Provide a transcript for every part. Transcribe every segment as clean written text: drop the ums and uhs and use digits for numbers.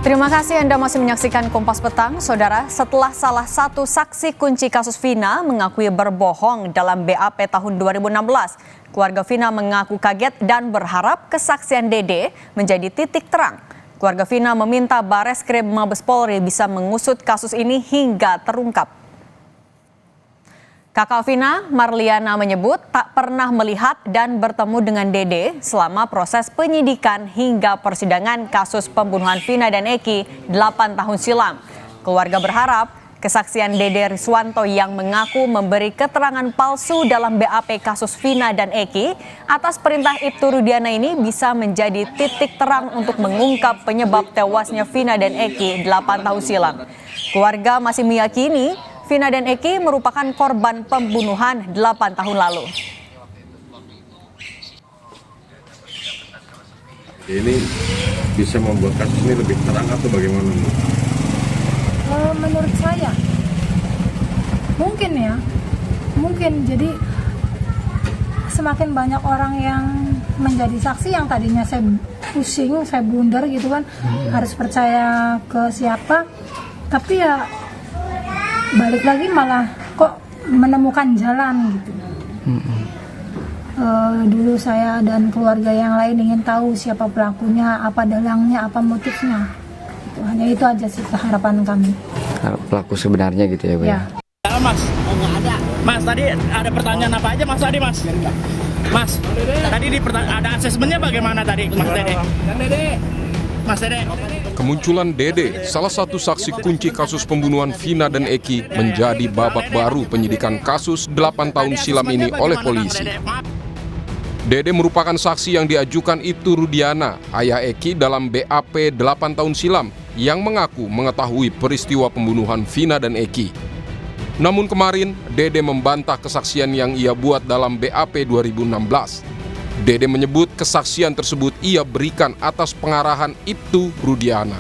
Terima kasih Anda masih menyaksikan Kompas Petang. Saudara, setelah salah satu saksi kunci kasus Vina mengakui berbohong dalam BAP tahun 2016, keluarga Vina mengaku kaget dan berharap kesaksian Dede menjadi titik terang. Keluarga Vina meminta Bareskrim Mabes Polri bisa mengusut kasus ini hingga terungkap. Kakak Vina, Marliana, menyebut tak pernah melihat dan bertemu dengan Dede selama proses penyidikan hingga persidangan kasus pembunuhan Vina dan Eki 8 tahun silam. Keluarga berharap kesaksian Dede Riswanto yang mengaku memberi keterangan palsu dalam BAP kasus Vina dan Eki atas perintah Ibtu Rudiana ini bisa menjadi titik terang untuk mengungkap penyebab tewasnya Vina dan Eki 8 tahun silam. Keluarga masih meyakini Vina dan Eki merupakan korban pembunuhan 8 tahun lalu. Ini bisa membuat kasus ini lebih terang atau bagaimana? Menurut saya, mungkin jadi semakin banyak orang yang menjadi saksi yang tadinya saya pusing, saya blunder gitu kan, harus percaya ke siapa, tapi ya balik lagi malah kok menemukan jalan gitu. Dulu saya dan keluarga yang lain ingin tahu siapa pelakunya, apa dalangnya, apa motifnya. Hanya itu aja sih harapan kami. Pelaku sebenarnya gitu ya, Bu? Ya. Mas, Mas tadi ada pertanyaan apa aja Mas tadi Mas? Mas, tadi ada asesmennya bagaimana tadi Mas Dede? Mas Dede. Kemunculan Dede, salah satu saksi kunci kasus pembunuhan Vina dan Eki, menjadi babak baru penyidikan kasus 8 tahun silam ini oleh polisi. Dede merupakan saksi yang diajukan Ibtu Rudiana, ayah Eki dalam BAP 8 tahun silam, yang mengaku mengetahui peristiwa pembunuhan Vina dan Eki. Namun kemarin, Dede membantah kesaksian yang ia buat dalam BAP 2016. Dede menyebut kesaksian tersebut ia berikan atas pengarahan Ibtu Rudiana.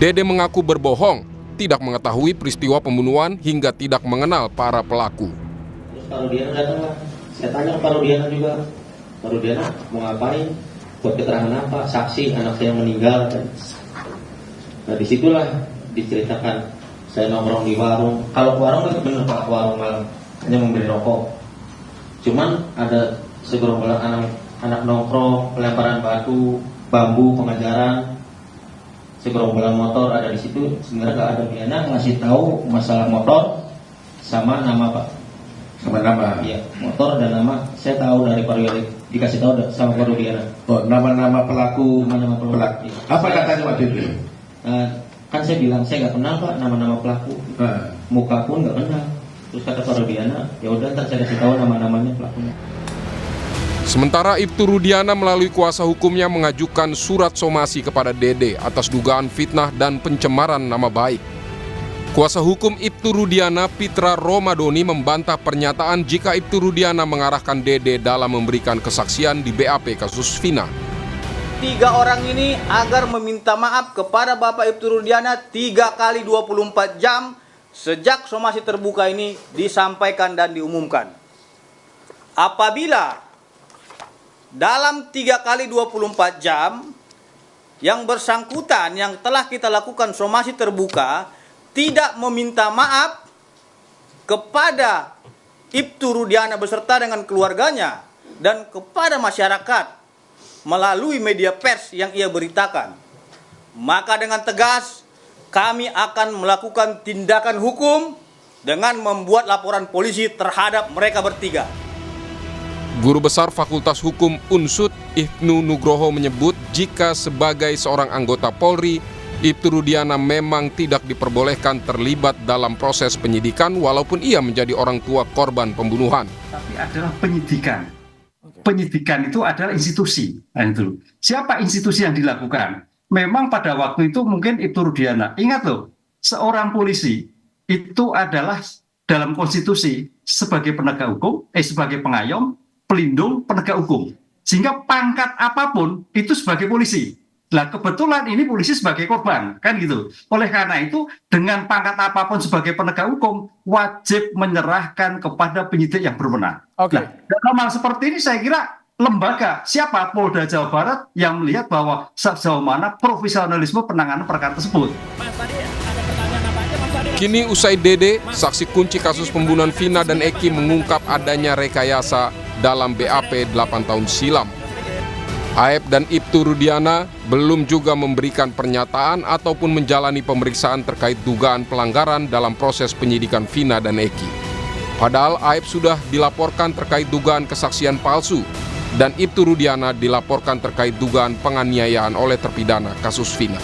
Dede mengaku berbohong, tidak mengetahui peristiwa pembunuhan hingga tidak mengenal para pelaku. Terus Pak Rudiana datang lah, saya tanya ke Pak Rudiana juga, Pak Rudiana mau ngapain, buat keterangan apa, saksi anak saya meninggal. Nah disitulah diceritakan, saya nongkrong di warung, kalau warung kan bener Pak, warung malam, hanya membeli rokok. Cuman ada segerombolan anak nongkrong, pelemparan batu, bambu, pengajaran, segerombolan motor ada di situ. Sebenarnya nggak ada pidana, ngasih tahu masalah motor sama nama Pak, Sama nama? iya, motor dan nama. Saya tahu dari Pak Rudiana, dikasih tahu sama Pak Rudiana. Oh, nama-nama pelaku. Nama pelaku. Iya. Apa katanya waktu itu? Kan saya bilang saya nggak kenal Pak nama-nama pelaku, muka pun nggak kenal. Terus kata Pak Rudiana, ya udah ntar saya kasih tahu nama-namanya pelakunya. Sementara Ibtu Rudiana melalui kuasa hukumnya mengajukan surat somasi kepada Dede atas dugaan fitnah dan pencemaran nama baik. Kuasa hukum Ibtu Rudiana, Pitra Romadoni, membantah pernyataan jika Ibtu Rudiana mengarahkan Dede dalam memberikan kesaksian di BAP kasus Vina. 3 orang ini agar meminta maaf kepada Bapak Ibtu Rudiana 3 kali 24 jam sejak somasi terbuka ini disampaikan dan diumumkan. Apabila dalam 3 kali 24 jam yang bersangkutan yang telah kita lakukan somasi terbuka tidak meminta maaf kepada Ibtu Rudiana beserta dengan keluarganya dan kepada masyarakat melalui media pers yang ia beritakan, maka dengan tegas kami akan melakukan tindakan hukum dengan membuat laporan polisi terhadap mereka bertiga. Guru Besar Fakultas Hukum Unsud, Ibnu Nugroho, menyebut jika sebagai seorang anggota Polri, Ibtu Rudiana memang tidak diperbolehkan terlibat dalam proses penyidikan walaupun ia menjadi orang tua korban pembunuhan. Tapi adalah penyidikan. Penyidikan itu adalah institusi. Nah, itu. Siapa institusi yang dilakukan? Memang pada waktu itu mungkin Ibtu Rudiana. Ingat loh, seorang polisi itu adalah dalam konstitusi sebagai penegak hukum, sebagai pengayom, pelindung, penegak hukum. Sehingga pangkat apapun itu sebagai polisi. Nah kebetulan ini polisi sebagai korban, kan gitu. Oleh karena itu dengan pangkat apapun sebagai penegak hukum wajib menyerahkan kepada penyidik yang berwenang. Oke. Nah, dalam hal seperti ini saya kira lembaga, siapa Polda Jawa Barat yang melihat bahwa sejauh mana profesionalisme penanganan perkara tersebut. Kini usai Dede, saksi kunci kasus pembunuhan Vina dan Eki mengungkap adanya rekayasa dalam BAP 8 tahun silam. Aep dan Ibtu Rudiana belum juga memberikan pernyataan ataupun menjalani pemeriksaan terkait dugaan pelanggaran dalam proses penyidikan Vina dan Eki. Padahal Aep sudah dilaporkan terkait dugaan kesaksian palsu dan Ibtu Rudiana dilaporkan terkait dugaan penganiayaan oleh terpidana kasus Vina.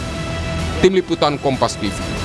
Tim Liputan Kompas TV.